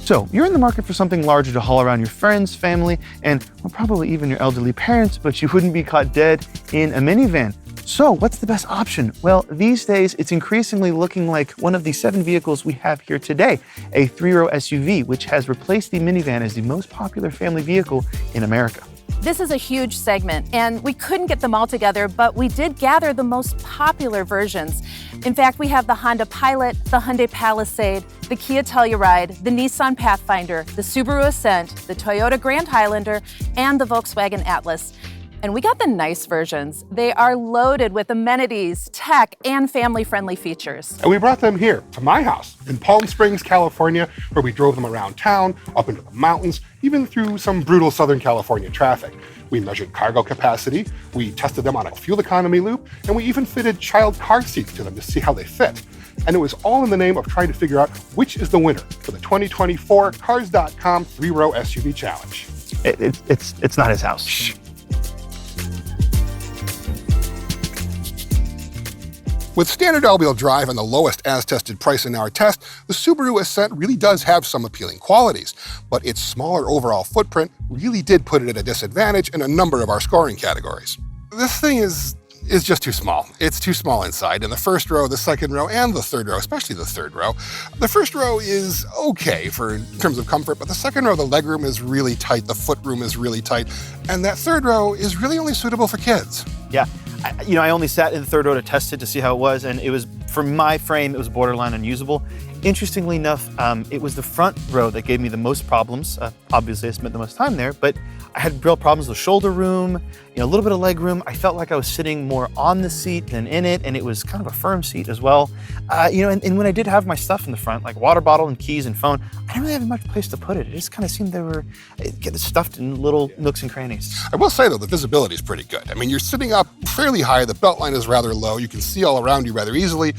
So you're in the market for something larger to haul around your friends, family, and well, probably even your elderly parents, but you wouldn't be caught dead in a minivan. So what's the best option? Well, these days it's increasingly looking like one of the 7 vehicles we have here today, a 3-row SUV, which has replaced the minivan as the most popular family vehicle in America. This is a huge segment, and we couldn't get them all together, but we did gather the most popular versions. In fact, we have the Honda Pilot, the Hyundai Palisade, the Kia Telluride, the Nissan Pathfinder, the Subaru Ascent, the Toyota Grand Highlander, and the Volkswagen Atlas. And we got the nice versions. They are loaded with amenities, tech, and family-friendly features. And we brought them here to my house in Palm Springs, California, where we drove them around town, up into the mountains, even through some brutal Southern California traffic. We measured cargo capacity, we tested them on a fuel economy loop, and we even fitted child car seats to them to see how they fit. And it was all in the name of trying to figure out which is the winner for the 2024 Cars.com 3-row SUV challenge. It's not his house. Shh. With standard all-wheel drive and the lowest as-tested price in our test, the Subaru Ascent really does have some appealing qualities, but its smaller overall footprint really did put it at a disadvantage in a number of our scoring categories. This thing is just too small. It's too small inside. In the first row, the second row, and the third row, especially the third row. The first row is okay in terms of comfort, but the second row, the legroom is really tight, the footroom is really tight, and that third row is really only suitable for kids. Yeah. I only sat in the third row to test it to see how it was, and it was, for my frame, it was borderline unusable. Interestingly enough, it was the front row that gave me the most problems. Obviously, I spent the most time there, but I had real problems with shoulder room, a little bit of leg room. I felt like I was sitting more on the seat than in it, and it was kind of a firm seat as well. And when I did have my stuff in the front, like water bottle and keys and phone, I didn't really have much place to put it. It just kind of seemed they were getting stuffed in little nooks and crannies. I will say, though, the visibility is pretty good. I mean, you're sitting up fairly high, the belt line is rather low, you can see all around you rather easily,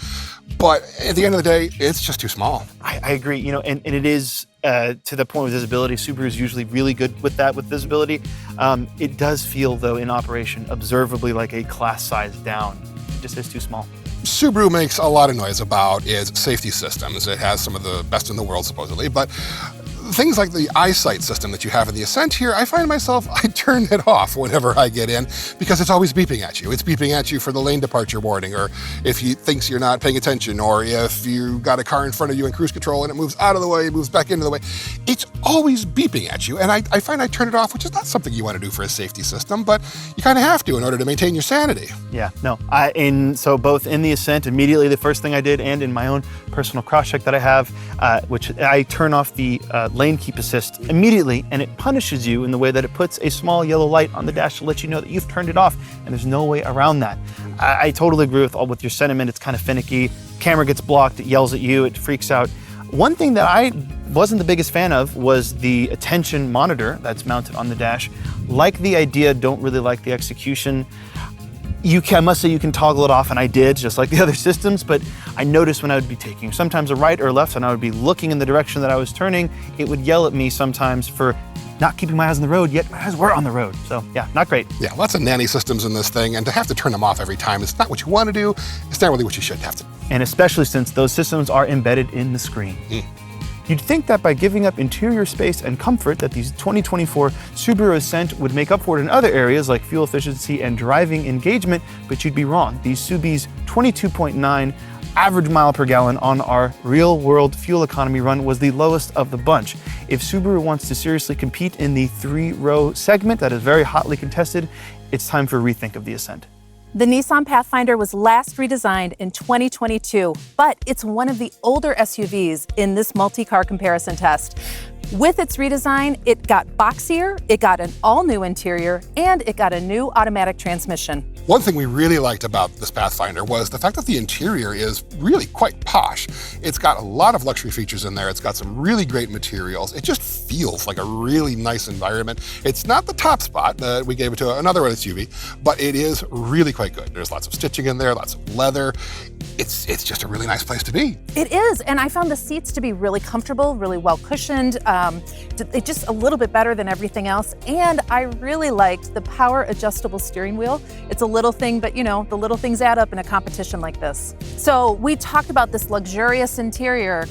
but at the end of the day, it's just too small. I agree, and it is to the point with visibility. Subaru is usually really good with that, with visibility. It does feel, though, in operation, observably like a class size down. It just is too small. Subaru makes a lot of noise about its safety systems. It has some of the best in the world, supposedly, but things like the eyesight system that you have in the Ascent here, I find myself, I turn it off whenever I get in because it's always beeping at you. It's beeping at you for the lane departure warning, or if he thinks you're not paying attention, or if you got a car in front of you in cruise control and it moves out of the way, it moves back into the way. It's always beeping at you, and I find I turn it off, which is not something you want to do for a safety system, but you kind of have to in order to maintain your sanity. Yeah, no. So both in the Ascent, immediately the first thing I did, and in my own personal cross-check that I have, which I turn off the lane keep assist immediately, and it punishes you in the way that it puts a small yellow light on the dash to let you know that you've turned it off, and there's no way around that. I totally agree with your sentiment. It's kind of finicky. Camera gets blocked, it yells at you, it freaks out. One thing that I wasn't the biggest fan of was the attention monitor that's mounted on the dash. Like the idea, don't really like the execution. I must say you can toggle it off, and I did, just like the other systems, but I noticed when I would be taking sometimes a right or left and I would be looking in the direction that I was turning, it would yell at me sometimes for not keeping my eyes on the road, yet my eyes were on the road. So yeah, not great. Yeah, lots of nanny systems in this thing, and to have to turn them off every time, it's not what you want to do, it's not really what you should have to do. And especially since those systems are embedded in the screen. You'd think that by giving up interior space and comfort that the 2024 Subaru Ascent would make up for it in other areas like fuel efficiency and driving engagement, but you'd be wrong. The Subi's 22.9 average mile per gallon on our real-world fuel economy run was the lowest of the bunch. If Subaru wants to seriously compete in the 3-row segment that is very hotly contested, it's time for a rethink of the Ascent. The Nissan Pathfinder was last redesigned in 2022, but it's one of the older SUVs in this multi-car comparison test. With its redesign, it got boxier, it got an all-new interior, and it got a new automatic transmission. One thing we really liked about this Pathfinder was the fact that the interior is really quite posh. It's got a lot of luxury features in there. It's got some really great materials. It just feels like a really nice environment. It's not the top spot that we gave it to another SUV, but it is really quite good. There's lots of stitching in there, lots of leather. It's just a really nice place to be. It is, and I found the seats to be really comfortable, really well cushioned. It's just a little bit better than everything else, and I really liked the power adjustable steering wheel. It's a little thing, but the little things add up in a competition like this. So we talked about this luxurious interior,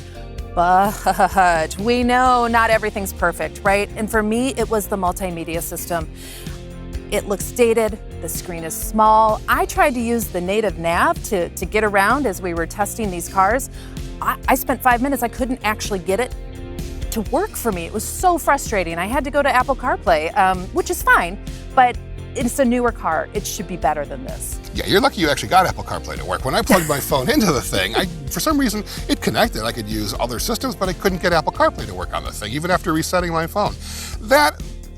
But we know not everything's perfect, right? And for me, it was the multimedia system. It looks dated, the screen is small. I tried to use the native nav to get around as we were testing these cars. I spent 5 minutes, I couldn't actually get it to work for me. It was so frustrating. I had to go to Apple CarPlay, which is fine, but it's a newer car. It should be better than this. Yeah, you're lucky you actually got Apple CarPlay to work. When I plugged my phone into the thing, for some reason, it connected. I could use other systems, but I couldn't get Apple CarPlay to work on the thing, even after resetting my phone.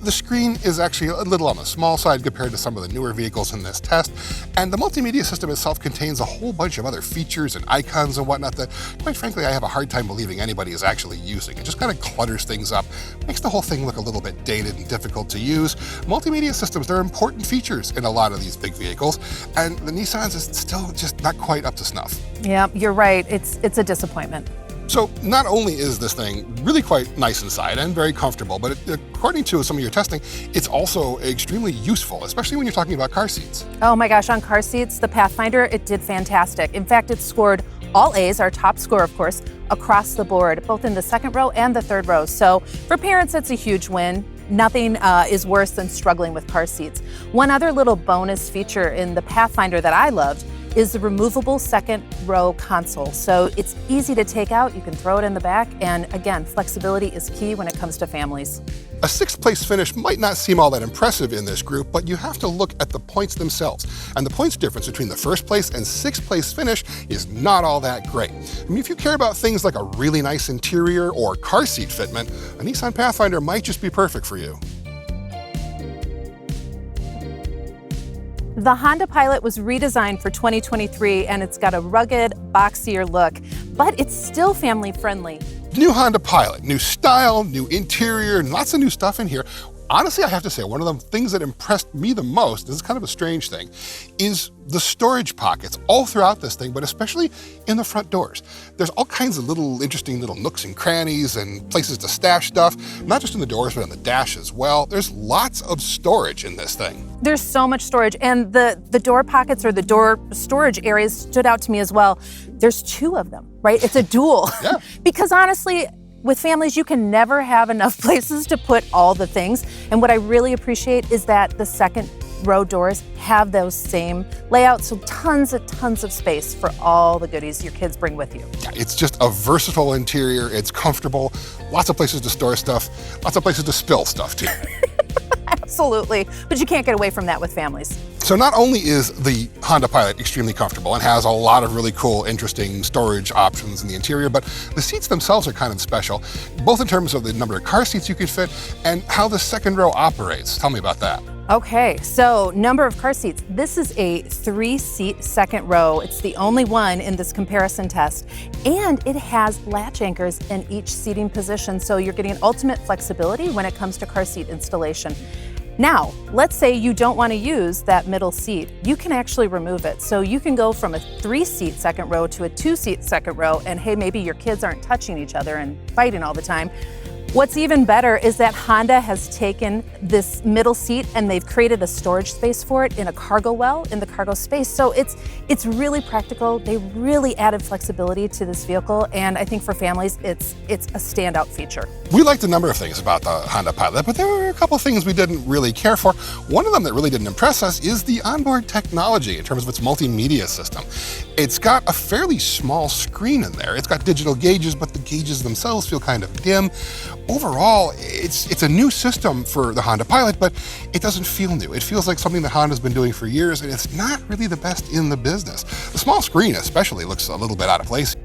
The screen is actually a little on the small side compared to some of the newer vehicles in this test, and the multimedia system itself contains a whole bunch of other features and icons and whatnot that, quite frankly, I have a hard time believing anybody is actually using. It just kind of clutters things up, makes the whole thing look a little bit dated and difficult to use. Multimedia systems, they're important features in a lot of these big vehicles, and the Nissans is still just not quite up to snuff. Yeah, you're right. It's a disappointment. So not only is this thing really quite nice inside and very comfortable, but according to some of your testing, it's also extremely useful, especially when you're talking about car seats. Oh my gosh, on car seats, the Pathfinder, it did fantastic. In fact, it scored all A's, our top score, of course, across the board, both in the second row and the third row. So for parents, it's a huge win. Nothing is worse than struggling with car seats. One other little bonus feature in the Pathfinder that I loved is the removable second row console. So it's easy to take out, you can throw it in the back, and again, flexibility is key when it comes to families. A sixth place finish might not seem all that impressive in this group, but you have to look at the points themselves. And the points difference between the first place and sixth place finish is not all that great. I mean, if you care about things like a really nice interior or car seat fitment, a Nissan Pathfinder might just be perfect for you. The Honda Pilot was redesigned for 2023 and it's got a rugged, boxier look, but it's still family friendly. New Honda Pilot, new style, new interior, and lots of new stuff in here. Honestly, I have to say, one of the things that impressed me the most, this is kind of a strange thing, is the storage pockets all throughout this thing, but especially in the front doors. There's all kinds of interesting little nooks and crannies and places to stash stuff, not just in the doors, but on the dash as well. There's lots of storage in this thing. There's so much storage, and the door pockets or the door storage areas stood out to me as well. There's 2 of them, right? It's a dual. Yeah. Because honestly, with families, you can never have enough places to put all the things. And what I really appreciate is that the second row doors have those same layouts, so tons of space for all the goodies your kids bring with you. Yeah, it's just a versatile interior, it's comfortable, lots of places to store stuff, lots of places to spill stuff too. Absolutely, but you can't get away from that with families. So not only is the Honda Pilot extremely comfortable and has a lot of really cool, interesting storage options in the interior, but the seats themselves are kind of special, both in terms of the number of car seats you can fit and how the second row operates. Tell me about that. Okay, so number of car seats. This is a 3-seat second row. It's the only one in this comparison test. And it has latch anchors in each seating position, so you're getting ultimate flexibility when it comes to car seat installation. Now, let's say you don't want to use that middle seat. You can actually remove it. So you can go from a 3-seat second row to a 2-seat second row, and hey, maybe your kids aren't touching each other and fighting all the time. What's even better is that Honda has taken this middle seat and they've created a storage space for it in a cargo well in the cargo space. So it's really practical. They really added flexibility to this vehicle, and I think for families, it's a standout feature. We liked a number of things about the Honda Pilot, but there were a couple of things we didn't really care for. One of them that really didn't impress us is the onboard technology in terms of its multimedia system. It's got a fairly small screen in there. It's got digital gauges, but the gauges themselves feel kind of dim. Overall, it's a new system for the Honda Pilot, but it doesn't feel new. It feels like something that Honda's been doing for years, and it's not really the best in the business. The small screen especially looks a little bit out of place.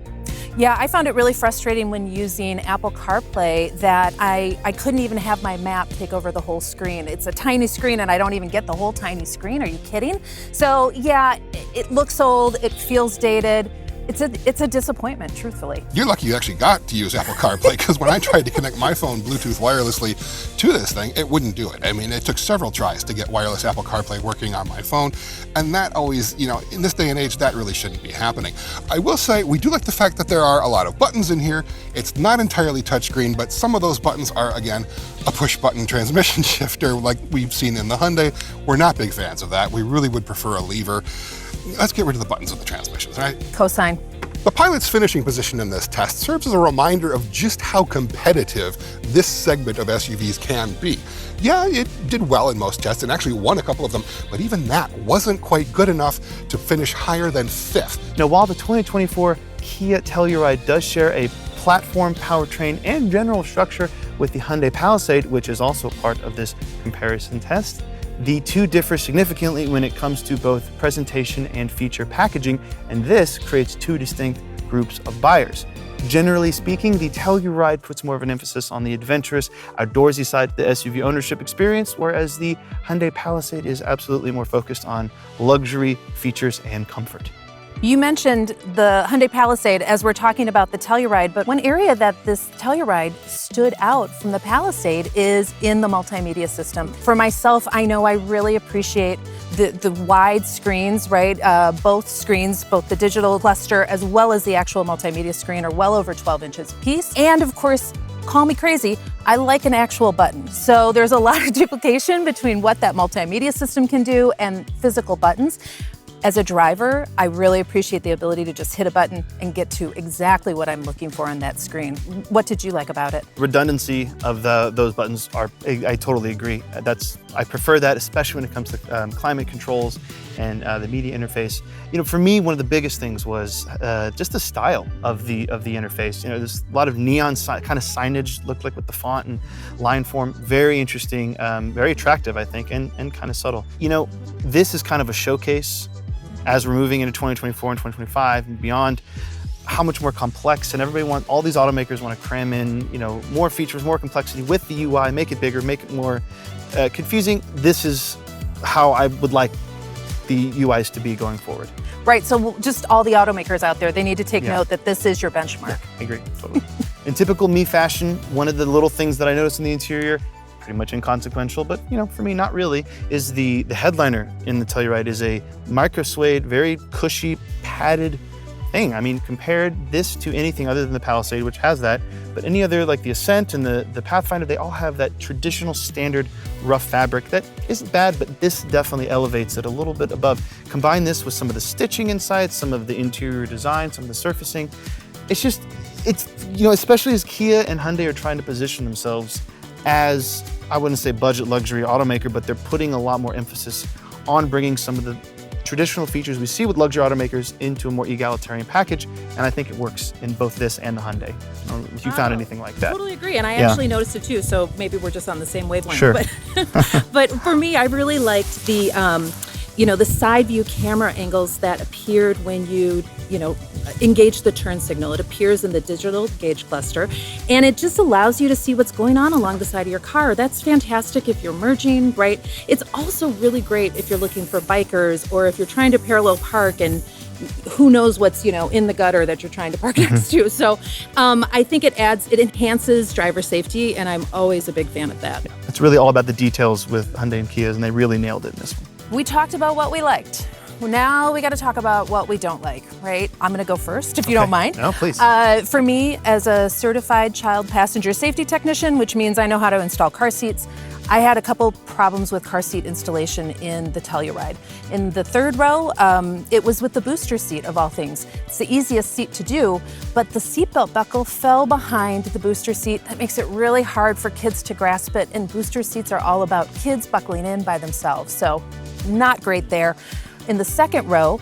Yeah, I found it really frustrating when using Apple CarPlay that I couldn't even have my map take over the whole screen. It's a tiny screen and I don't even get the whole tiny screen. Are you kidding? So yeah, it looks old, it feels dated. It's a disappointment, truthfully. You're lucky you actually got to use Apple CarPlay, because when I tried to connect my phone Bluetooth wirelessly to this thing, it wouldn't do it. I mean, it took several tries to get wireless Apple CarPlay working on my phone, and that always, in this day and age, that really shouldn't be happening. I will say, we do like the fact that there are a lot of buttons in here. It's not entirely touchscreen, but some of those buttons are, again, a push-button transmission shifter like we've seen in the Hyundai. We're not big fans of that. We really would prefer a lever. Let's get rid of the buttons of the transmissions, right? Cosign. The Pilot's finishing position in this test serves as a reminder of just how competitive this segment of SUVs can be. Yeah, it did well in most tests and actually won a couple of them, but even that wasn't quite good enough to finish higher than 5th. Now, while the 2024 Kia Telluride does share a platform, powertrain, and general structure with the Hyundai Palisade, which is also part of this comparison test, the two differ significantly when it comes to both presentation and feature packaging, and this creates two distinct groups of buyers. Generally speaking, the Telluride puts more of an emphasis on the adventurous, outdoorsy side of the SUV ownership experience, whereas the Hyundai Palisade is absolutely more focused on luxury, features, and comfort. You mentioned the Hyundai Palisade as we're talking about the Telluride, but one area that this Telluride stood out from the Palisade is in the multimedia system. For myself, I know I really appreciate the wide screens, right? Both screens, both the digital cluster as well as the actual multimedia screen are well over 12 inches apiece. And of course, call me crazy, I like an actual button. So there's a lot of duplication between what that multimedia system can do and physical buttons. As a driver, I really appreciate the ability to just hit a button and get to exactly what I'm looking for on that screen. What did you like about it? Redundancy of those buttons I totally agree. I prefer that, especially when it comes to climate controls and the media interface. You know, for me, one of the biggest things was just the style of the interface. You know, there's a lot of neon kind of signage, looked like with the font and line form. Very interesting, very attractive, I think, and kind of subtle. You know, this is kind of a showcase as we're moving into 2024 and 2025 and beyond, how much more complex, and all these automakers want to cram in, you know, more features, more complexity with the UI, make it bigger, make it more confusing. This is how I would like the UIs to be going forward. Right, so just all the automakers out there, they need to take note that this is your benchmark. Yeah, I agree, totally. In typical me fashion, one of the little things that I noticed in the interior, pretty much inconsequential, but you know, for me, not really, is the headliner in the Telluride is a micro suede, very cushy, padded thing. I mean, compared this to anything other than the Palisade, which has that, but any other, like the Ascent and the Pathfinder, they all have that traditional standard rough fabric that isn't bad, but this definitely elevates it a little bit above. Combine this with some of the stitching inside, some of the interior design, some of the surfacing. It's you know, especially as Kia and Hyundai are trying to position themselves as, I wouldn't say budget luxury automaker, but they're putting a lot more emphasis on bringing some of the traditional features we see with luxury automakers into a more egalitarian package, and I think it works in both this and the Hyundai. I don't know if you found anything like that. Totally agree, and I actually noticed it too, so maybe we're just on the same wavelength. Sure. But for me, I really liked the the side view camera angles that appeared when you engage the turn signal. It appears in the digital gauge cluster, and it just allows you to see what's going on along the side of your car. That's fantastic if you're merging, right? It's also really great if you're looking for bikers or if you're trying to parallel park and who knows what's in the gutter that you're trying to park next to. So I think it enhances driver safety, and I'm always a big fan of that. It's really all about the details with Hyundai and Kias, and they really nailed it in this one. We talked about what we liked. Well, now we got to talk about what we don't like, right? I'm going to go first, if you don't mind. No, please. For me, as a certified child passenger safety technician, which means I know how to install car seats, I had a couple problems with car seat installation in the Telluride. In the third row, it was with the booster seat of all things. It's the easiest seat to do, but the seatbelt buckle fell behind the booster seat. That makes it really hard for kids to grasp it, and booster seats are all about kids buckling in by themselves, so not great there. In the second row,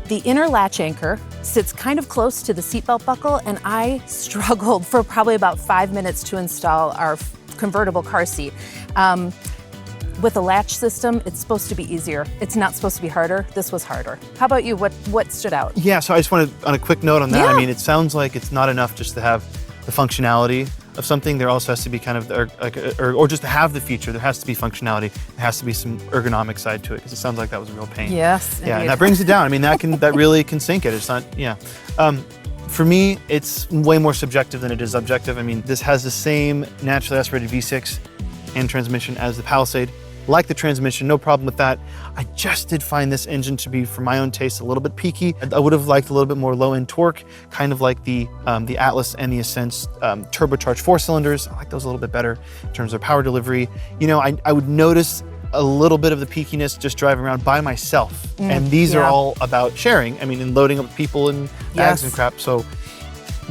the inner latch anchor sits kind of close to the seatbelt buckle, and I struggled for probably about 5 minutes to install our convertible car seat. With a latch system, it's supposed to be easier. It's not supposed to be harder. This was harder. How about you? What stood out? Yeah, so I just wanted, on a quick note on that, Yeah. I mean, it sounds like it's not enough just to have the functionality of something. There also has to be kind of, or just to have the feature, there has to be functionality. There has to be some ergonomic side to it, because it sounds like that was a real pain. Yes. Yeah, and that brings it down. I mean, that really can sink it. It's not, yeah. For me, it's way more subjective than it is objective. I mean, this has the same naturally aspirated V6 and transmission as the Palisade. Like the transmission, no problem with that. I just did find this engine to be, for my own taste, a little bit peaky. I would have liked a little bit more low-end torque, kind of like the Atlas and the Ascent's turbocharged 4 cylinders. I like those a little bit better in terms of power delivery. You know, I would notice a little bit of the peakiness just driving around by myself. And these are all about sharing. I mean, and loading up people and bags and crap. So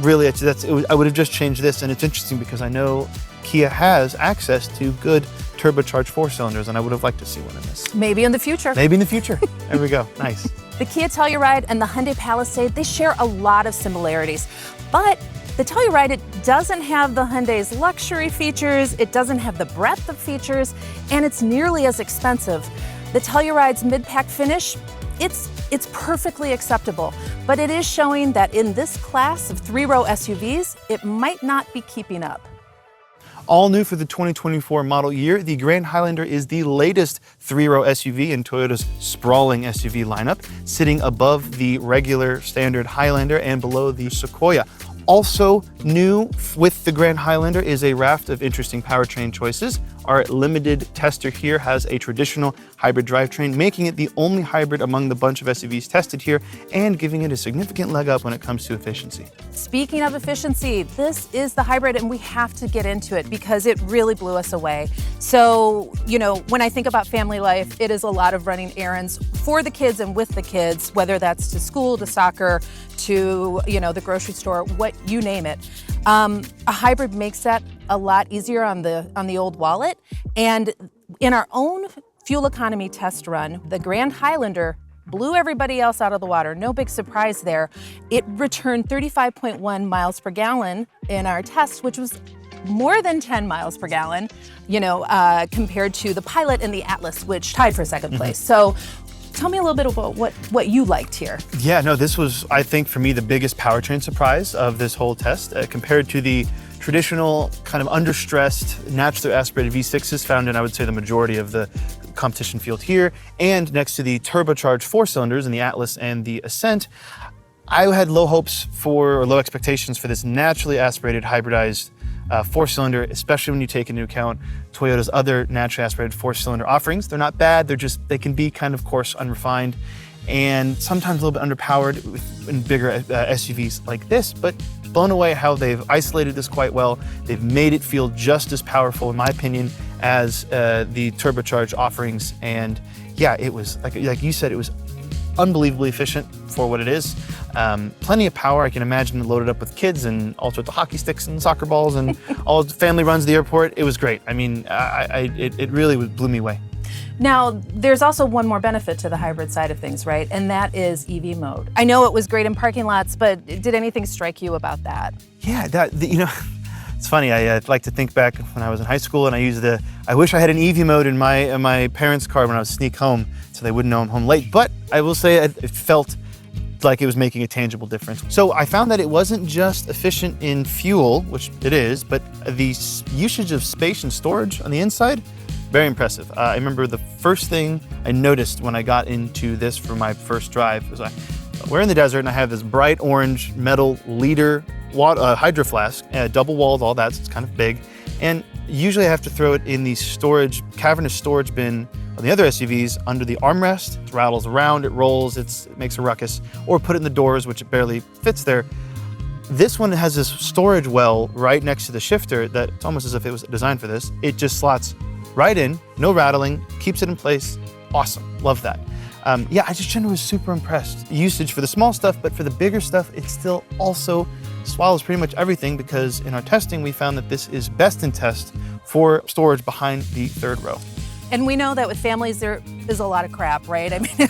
really, I would have just changed this. And it's interesting because I know Kia has access to good turbocharged 4-cylinders, and I would have liked to see one in this. Maybe in the future. Maybe in the future. There we go. Nice. The Kia Telluride and the Hyundai Palisade, they share a lot of similarities. But the Telluride, it doesn't have the Hyundai's luxury features, it doesn't have the breadth of features, and it's nearly as expensive. The Telluride's mid-pack finish, it's perfectly acceptable, but it is showing that in this class of 3-row SUVs, it might not be keeping up. All new for the 2024 model year, the Grand Highlander is the latest 3-row SUV in Toyota's sprawling SUV lineup, sitting above the regular standard Highlander and below the Sequoia. Also new with the Grand Highlander is a raft of interesting powertrain choices. Our limited tester here has a traditional hybrid drivetrain, making it the only hybrid among the bunch of SUVs tested here and giving it a significant leg up when it comes to efficiency. Speaking of efficiency, this is the hybrid and we have to get into it because it really blew us away. So, you know, when I think about family life, it is a lot of running errands for the kids and with the kids, whether that's to school, to soccer, to, you know, the grocery store, what you name it. A hybrid makes that a lot easier on the old wallet. And in our own fuel economy test run, the Grand Highlander blew everybody else out of the water. No big surprise there. It returned 35.1 miles per gallon in our test, which was more than 10 miles per gallon, you know, compared to the Pilot and the Atlas, which tied for second place. So tell me a little bit about what you liked here. Yeah, no, this was, I think, for me, the biggest powertrain surprise of this whole test compared to the traditional kind of understressed, naturally aspirated V6s found in, I would say, the majority of the competition field here, and next to the turbocharged 4-cylinders in the Atlas and the Ascent. I had low hopes for, or low expectations for this naturally aspirated hybridized 4-cylinder, especially when you take into account Toyota's other naturally aspirated 4-cylinder offerings. They're not bad, they can be kind of coarse, unrefined, and sometimes a little bit underpowered in bigger SUVs like this, but blown away how they've isolated this quite well. They've made it feel just as powerful, in my opinion, as the turbocharged offerings. And yeah, it was, like you said, it was unbelievably efficient for what it is. Plenty of power. I can imagine loaded up with kids and all sorts of hockey sticks and soccer balls and all the family runs to the airport. It was great. I mean, it really blew me away. Now, there's also one more benefit to the hybrid side of things, right? And that is EV mode. I know it was great in parking lots, but did anything strike you about that? Yeah, you know, it's funny. I like to think back when I was in high school and I used I wish I had an EV mode in my parents' car when I would sneak home so they wouldn't know I'm home late. But I will say it felt like it was making a tangible difference. So I found that it wasn't just efficient in fuel, which it is, but the usage of space and storage on the inside, very impressive. I remember the first thing I noticed when I got into this for my first drive was we're in the desert and I have this bright orange metal liter hydro flask, double walled, all that, so it's kind of big. And usually I have to throw it in the cavernous storage bin on the other SUVs under the armrest. It rattles around, it rolls, it makes a ruckus, or put it in the doors, which it barely fits there. This one has this storage well right next to the shifter that it's almost as if it was designed for this. It just slots right in, no rattling, keeps it in place. Awesome, love that. Yeah, I just generally was super impressed. Usage for the small stuff, but for the bigger stuff, it still also swallows pretty much everything because in our testing, we found that this is best in test for storage behind the third row. And we know that with families, there is a lot of crap, right? I mean,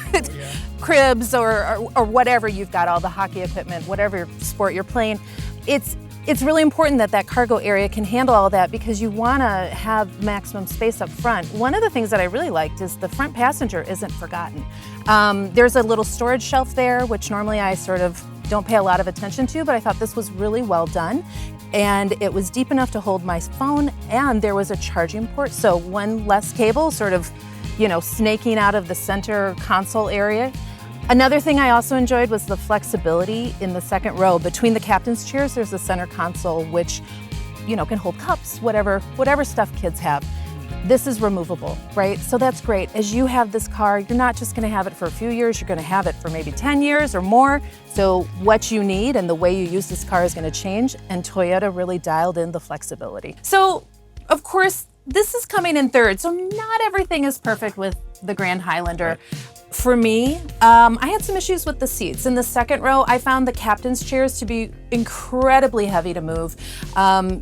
cribs or whatever you've got, all the hockey equipment, whatever sport you're playing. It's really important that that cargo area can handle all that because you want to have maximum space up front. One of the things that I really liked is the front passenger isn't forgotten. There's a little storage shelf there, which normally I sort of don't pay a lot of attention to, but I thought this was really well done. And it was deep enough to hold my phone, and there was a charging port, so one less cable sort of, you know, snaking out of the center console area. Another thing I also enjoyed was the flexibility in the second row. Between the captain's chairs, there's a center console which, you know, can hold cups, whatever stuff kids have. This is removable, right? So that's great. As you have this car, you're not just gonna have it for a few years, you're gonna have it for maybe 10 years or more. So what you need and the way you use this car is gonna change, and Toyota really dialed in the flexibility. So, of course, this is coming in third. So not everything is perfect with the Grand Highlander. Right. For me, I had some issues with the seats. In the second row, I found the captain's chairs to be incredibly heavy to move.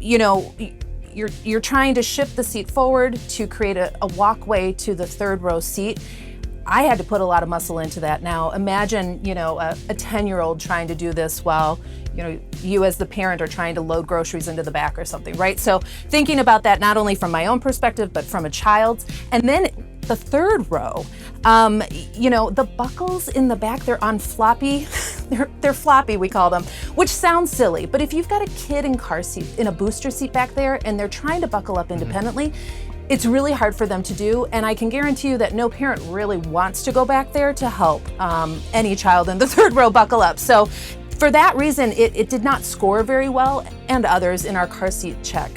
You know, you're trying to shift the seat forward to create a walkway to the third row seat. I had to put a lot of muscle into that. Now imagine, you know, a 10-year-old trying to do this while, you know, you as the parent are trying to load groceries into the back or something, right? So thinking about that not only from my own perspective, but from a child's. And then the third row, you know, the buckles in the back, they're on floppy, they're floppy, we call them, which sounds silly. But if you've got a kid in car seat, in a booster seat back there, and they're trying to buckle up independently, it's really hard for them to do, and I can guarantee you that no parent really wants to go back there to help any child in the third row buckle up. So for that reason, it did not score very well, and others in our car seat check.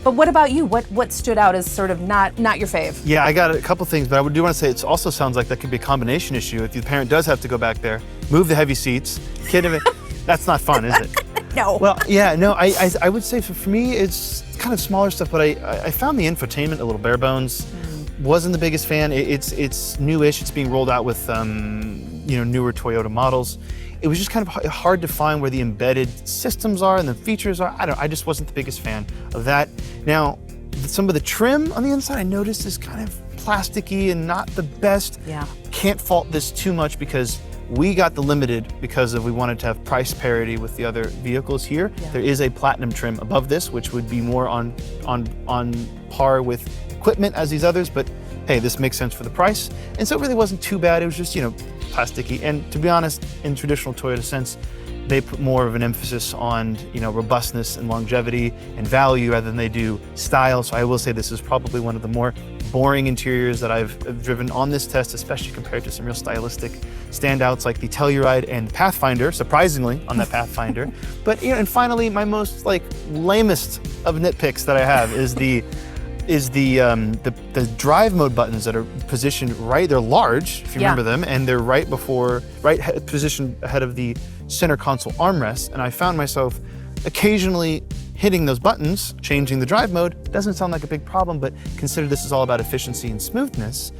But what about you? What stood out as sort of not your fave? Yeah, I got a couple things, but I do want to say it also sounds like that could be a combination issue. If the parent does have to go back there, move the heavy seats, kid, that's not fun, is it? No. Well, yeah, no, I would say for me, it's kind of smaller stuff, but I found the infotainment a little bare bones. Wasn't the biggest fan. It's newish. It's being rolled out with you know, newer Toyota models. It was just kind of hard to find where the embedded systems are and the features are. I just wasn't the biggest fan of that. Now, some of the trim on the inside I noticed is kind of plasticky and not the best. Yeah. Can't fault this too much because we got the limited because we wanted to have price parity with the other vehicles here. Yeah. There is a platinum trim above this, which would be more on par with equipment as these others, but hey, this makes sense for the price. And so it really wasn't too bad. It was just, you know, plasticky. And to be honest, in traditional Toyota sense, they put more of an emphasis on, you know, robustness and longevity and value rather than they do style. So I will say this is probably one of the more boring interiors that I've driven on this test, especially compared to some real stylistic standouts like the Telluride and Pathfinder, surprisingly, on that Pathfinder. But, you know, and finally, my most like lamest of nitpicks that I have is the drive mode buttons that are positioned right. They're large, if you remember them, and they're positioned ahead of the center console armrest. And I found myself occasionally hitting those buttons, changing the drive mode. Doesn't sound like a big problem, but consider this is all about efficiency and smoothness.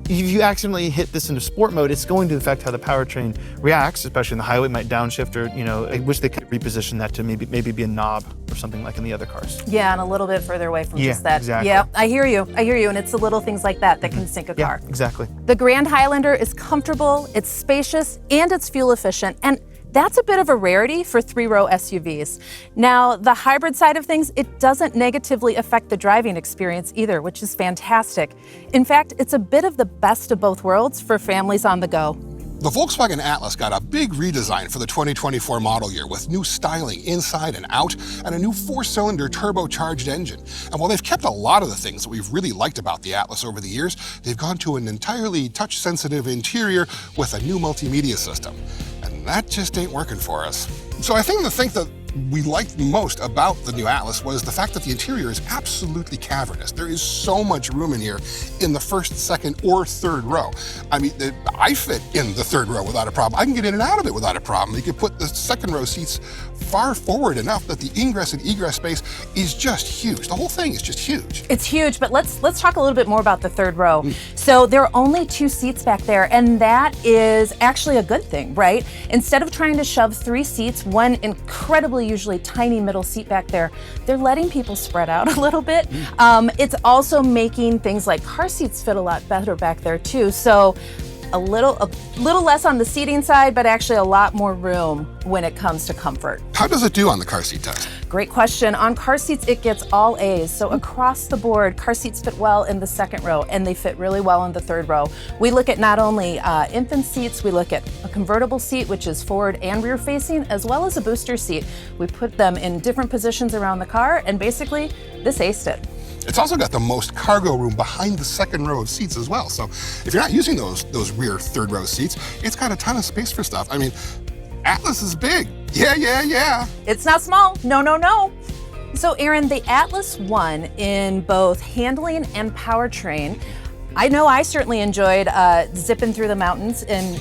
If you accidentally hit this into sport mode, it's going to affect how the powertrain reacts, especially in the highway. It might downshift, or, you know, I wish they could reposition that to maybe be a knob or something like in the other cars. Yeah, and a little bit further away from just that. Exactly. Yeah, I hear you, and it's the little things like that that can sink a car. Yeah, exactly. The Grand Highlander is comfortable, it's spacious, and it's fuel efficient, and that's a bit of a rarity for three-row SUVs. Now, the hybrid side of things, it doesn't negatively affect the driving experience either, which is fantastic. In fact, it's a bit of the best of both worlds for families on the go. The Volkswagen Atlas got a big redesign for the 2024 model year with new styling inside and out and a new 4-cylinder turbocharged engine. And while they've kept a lot of the things that we've really liked about the Atlas over the years, they've gone to an entirely touch-sensitive interior with a new multimedia system. And that just ain't working for us. So I think the thing that we liked most about the new Atlas was the fact that the interior is absolutely cavernous. There is so much room in here in the first, second, or third row. I mean, I fit in the third row without a problem. I can get in and out of it without a problem. You can put the second row seats far forward enough that the ingress and egress space is just huge. The whole thing is just huge. It's huge, but let's talk a little bit more about the third row. So there are only 2 seats back there, and that is actually a good thing, right? Instead of trying to shove 3 seats, one incredibly usually tiny middle seat back there, they're letting people spread out a little bit. It's also making things like car seats fit a lot better back there too. So a little less on the seating side, but actually a lot more room when it comes to comfort. How does it do on the car seat test? Great question. On car seats, it gets all A's. So across the board, car seats fit well in the second row, and they fit really well in the third row. We look at not only infant seats, we look at a convertible seat, which is forward and rear facing, as well as a booster seat. We put them in different positions around the car, and basically, this aced it. It's also got the most cargo room behind the second row of seats as well. So if you're not using those rear third row seats, it's got a ton of space for stuff. I mean, Atlas is big. Yeah. It's not small. No. So Aaron, the Atlas won in both handling and powertrain. I know I certainly enjoyed zipping through the mountains in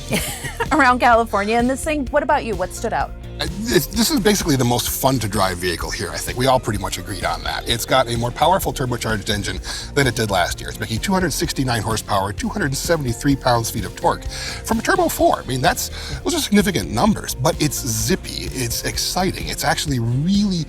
around California in this thing. What about you? What stood out? This is basically the most fun to drive vehicle here, I think. We all pretty much agreed on that. It's got a more powerful turbocharged engine than it did last year. It's making 269 horsepower, 273 pounds-feet of torque from a Turbo 4. I mean, those are significant numbers, but it's zippy, it's exciting. It's actually really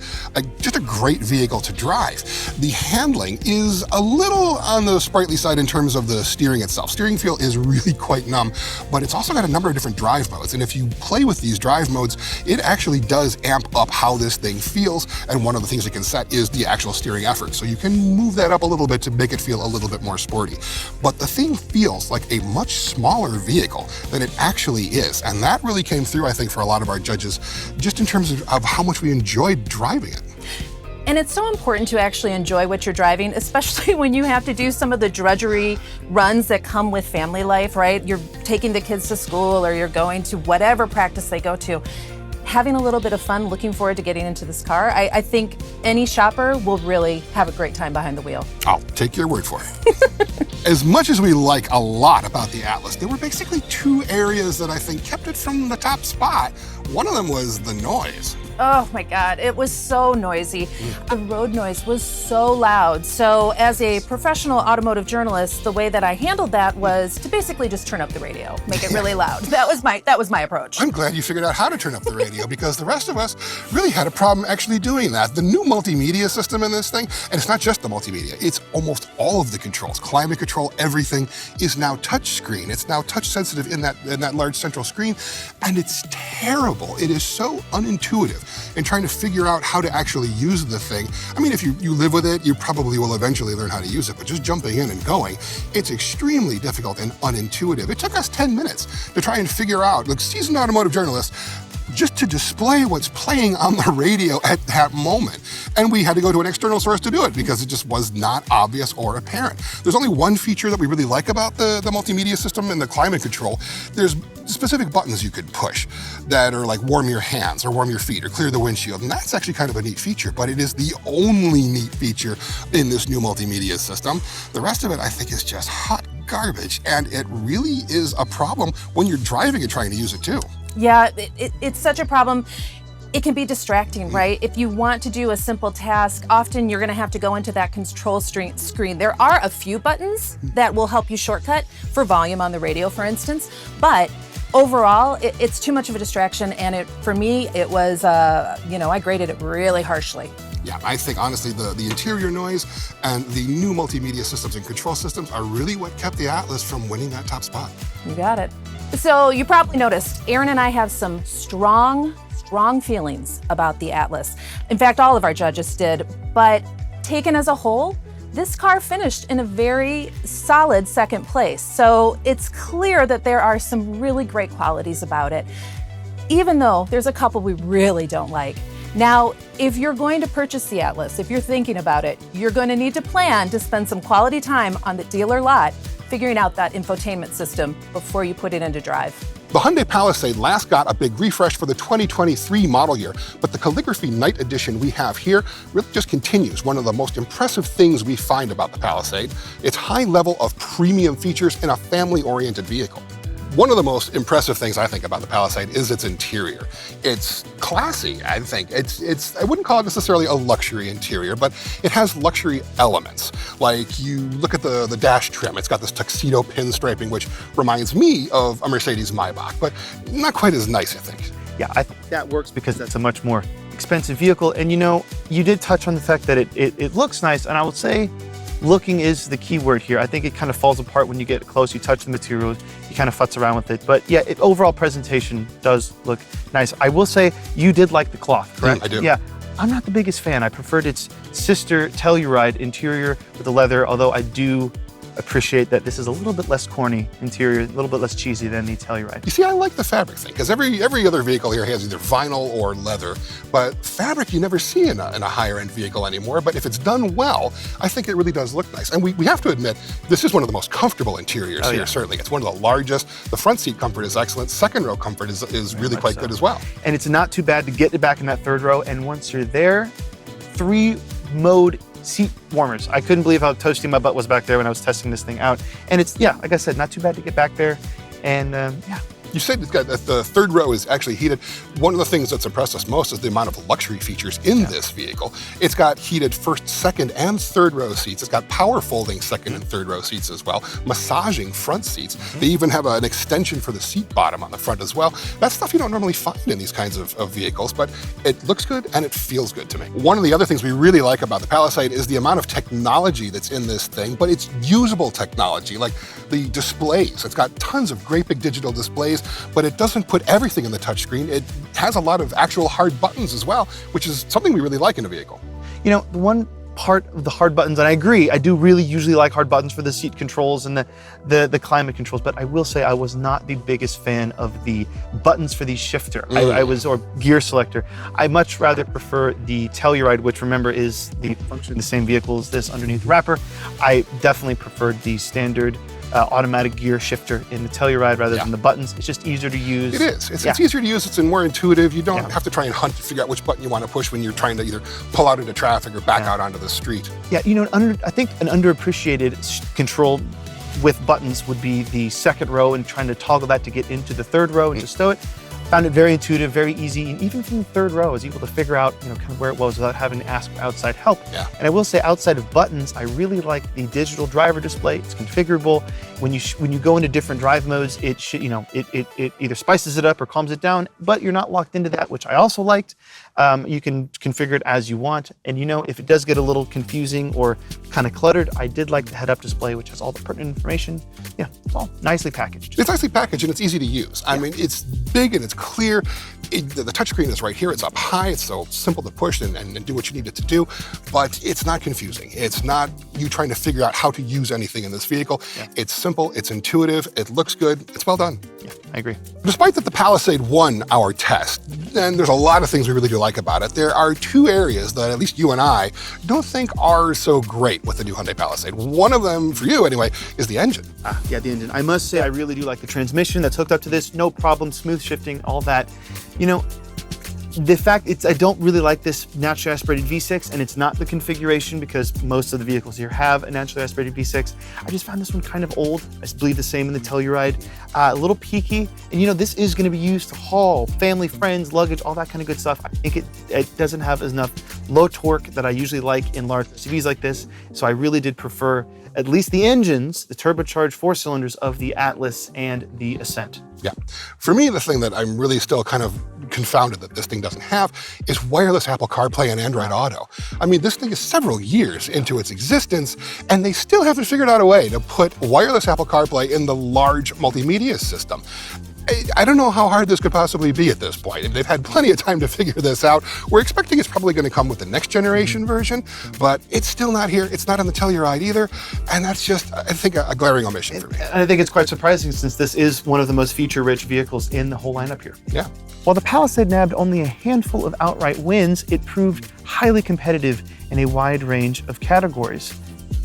just a great vehicle to drive. The handling is a little on the sprightly side in terms of the steering itself. Steering feel is really quite numb, but it's also got a number of different drive modes. And if you play with these drive modes, it actually does amp up how this thing feels, and one of the things you can set is the actual steering effort. So you can move that up a little bit to make it feel a little bit more sporty. But the thing feels like a much smaller vehicle than it actually is, and that really came through, I think, for a lot of our judges, just in terms of how much we enjoyed driving it. And it's so important to actually enjoy what you're driving, especially when you have to do some of the drudgery runs that come with family life, right? You're taking the kids to school or you're going to whatever practice they go to. Having a little bit of fun, looking forward to getting into this car, I think any shopper will really have a great time behind the wheel. I'll take your word for it. As much as we like a lot about the Atlas, there were basically two areas that I think kept it from the top spot. One of them was the noise. Oh my God, it was so noisy. The road noise was so loud. So as a professional automotive journalist, the way that I handled that was to basically just turn up the radio, make it really loud. That was my approach. I'm glad you figured out how to turn up the radio because the rest of us really had a problem actually doing that. The new multimedia system in this thing, and it's not just the multimedia, it's almost all of the controls. Climate control, everything is now touch screen. It's now touch sensitive in that large central screen, and it's terrible. It is so unintuitive in trying to figure out how to actually use the thing. I mean, if you live with it, you probably will eventually learn how to use it, but just jumping in and going, it's extremely difficult and unintuitive. It took us 10 minutes to try and figure out, like seasoned automotive journalists, just to display what's playing on the radio at that moment. And we had to go to an external source to do it because it just was not obvious or apparent. There's only one feature that we really like about the multimedia system and the climate control. There's specific buttons you could push that are like warm your hands or warm your feet or clear the windshield. And that's actually kind of a neat feature, but it is the only neat feature in this new multimedia system. The rest of it, I think, is just hot garbage. And it really is a problem when you're driving and trying to use it too. Yeah, it's such a problem. It can be distracting, right? If you want to do a simple task, often you're gonna have to go into that control screen. There are a few buttons that will help you shortcut for volume on the radio, for instance, but overall, it's too much of a distraction, and for me, it was, I graded it really harshly. Yeah, I think honestly the interior noise and the new multimedia systems and control systems are really what kept the Atlas from winning that top spot. You got it. So you probably noticed, Aaron and I have some strong feelings about the Atlas. In fact, all of our judges did, but taken as a whole, this car finished in a very solid second place. So it's clear that there are some really great qualities about it, even though there's a couple we really don't like. Now, if you're going to purchase the Atlas, if you're thinking about it, you're going to need to plan to spend some quality time on the dealer lot figuring out that infotainment system before you put it into drive. The Hyundai Palisade last got a big refresh for the 2023 model year, but the Calligraphy Night Edition we have here really just continues one of the most impressive things we find about the Palisade, its high level of premium features in a family-oriented vehicle. One of the most impressive things I think about the Palisade is its interior. It's classy, I think. I wouldn't call it necessarily a luxury interior, but it has luxury elements. Like you look at the dash trim, it's got this tuxedo pinstriping, which reminds me of a Mercedes Maybach, but not quite as nice, I think. Yeah, I think that works because that's a much more expensive vehicle. And you did touch on the fact that it looks nice, and I would say looking is the key word here. I think it kind of falls apart when you get close, you touch the materials, you kind of futz around with it. But yeah, overall presentation does look nice. I will say you did like the cloth, correct? I do. Yeah, I'm not the biggest fan. I preferred its sister Telluride interior with the leather, although I do appreciate that this is a little bit less corny interior, a little bit less cheesy than the Telluride. You see, I like the fabric thing, because every other vehicle here has either vinyl or leather, but fabric you never see in a higher end vehicle anymore, but if it's done well, I think it really does look nice. And we have to admit, this is one of the most comfortable interiors here, certainly. It's one of the largest, the front seat comfort is excellent, second row comfort is really quite good as well. And it's not too bad to get it back in that third row, and once you're there, 3-mode seat warmers. I couldn't believe how toasty my butt was back there when I was testing this thing out. And it's, yeah, like I said, not too bad to get back there. And yeah, You said it's got the third row is actually heated. One of the things that's impressed us most is the amount of luxury features in this vehicle. It's got heated first, second, and third row seats. It's got power folding second and third row seats as well, massaging front seats. They even have an extension for the seat bottom on the front as well. That's stuff you don't normally find in these kinds of vehicles, but it looks good and it feels good to me. One of the other things we really like about the Palisade is the amount of technology that's in this thing, but it's usable technology, like the displays. It's got tons of great big digital displays, but it doesn't put everything in the touchscreen. It has a lot of actual hard buttons as well, which is something we really like in a vehicle. You know, the one part of the hard buttons, and I agree, I do really usually like hard buttons for the seat controls and the climate controls, but I will say I was not the biggest fan of the buttons for the shifter. Or gear selector. I much rather prefer the Telluride, which remember is the function of the same vehicle as this underneath the wrapper. I definitely preferred the standard automatic gear shifter in the Telluride rather than the buttons. It's just easier to use. It is. It's easier to use. It's more intuitive. You don't have to try and hunt to figure out which button you want to push when you're trying to either pull out into traffic or back out onto the street. Yeah, you know, I think an underappreciated control with buttons would be the second row and trying to toggle that to get into the third row and to stow it. Found it very intuitive, very easy, and even from the third row, I was able to figure out, you know, kind of where it was without having to ask for outside help. Yeah. And I will say, outside of buttons, I really like the digital driver display. It's configurable. When you go into different drive modes, it should, you know, it either spices it up or calms it down, but you're not locked into that, which I also liked. You can configure it as you want, and you know, if it does get a little confusing or kind of cluttered, I did like the head-up display, which has all the pertinent information. Yeah, it's all nicely packaged. It's nicely packaged and it's easy to use. I mean, it's big and it's clear. The touchscreen is right here. It's up high. It's so simple to push and do what you need it to do, but it's not confusing. It's not you trying to figure out how to use anything in this vehicle. Yeah. It's simple. It's intuitive. It looks good. It's well done. Yeah, I agree. Despite that the Palisade won our test, and there's a lot of things we really do like about it, there are two areas that at least you and I don't think are so great with the new Hyundai Palisade. One of them, for you anyway, is the engine. Yeah, the engine. I must say I really do like the transmission that's hooked up to this. No problem, smooth shifting, all that. You know, the fact I don't really like this naturally aspirated V6, and it's not the configuration because most of the vehicles here have a naturally aspirated V6. I just found this one kind of old. I believe the same in the Telluride. A little peaky, and you know, this is going to be used to haul family, friends, luggage, all that kind of good stuff. I think it doesn't have enough low torque that I usually like in large SUVs like this, so I really did prefer at least the engines, the turbocharged 4 cylinders of the Atlas and the Ascent. Yeah. For me, the thing that I'm really still kind of confounded that this thing doesn't have is wireless Apple CarPlay and Android Auto. I mean, this thing is several years into its existence, and they still haven't figured out a way to put wireless Apple CarPlay in the large multimedia system. I don't know how hard this could possibly be at this point. They've had plenty of time to figure this out. We're expecting it's probably going to come with the next generation version, but it's still not here. It's not on the Telluride either. And that's just, I think, a glaring omission for me. And I think it's quite surprising since this is one of the most feature-rich vehicles in the whole lineup here. Yeah. While the Palisade nabbed only a handful of outright wins, it proved highly competitive in a wide range of categories.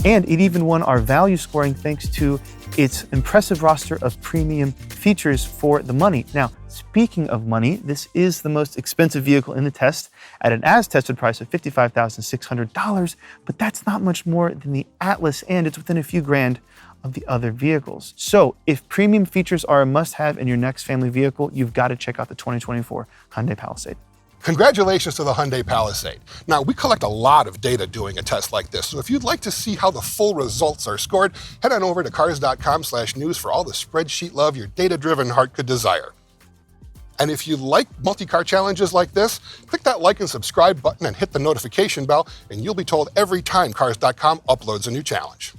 And it even won our value scoring thanks to its impressive roster of premium features for the money. Now, speaking of money, this is the most expensive vehicle in the test at an as-tested price of $55,600, but that's not much more than the Atlas, and it's within a few grand of the other vehicles. So if premium features are a must-have in your next family vehicle, you've got to check out the 2024 Hyundai Palisade. Congratulations to the Hyundai Palisade. Now, we collect a lot of data doing a test like this, so if you'd like to see how the full results are scored, head on over to Cars.com/news for all the spreadsheet love your data-driven heart could desire. And if you like multi-car challenges like this, click that like and subscribe button and hit the notification bell, and you'll be told every time Cars.com uploads a new challenge.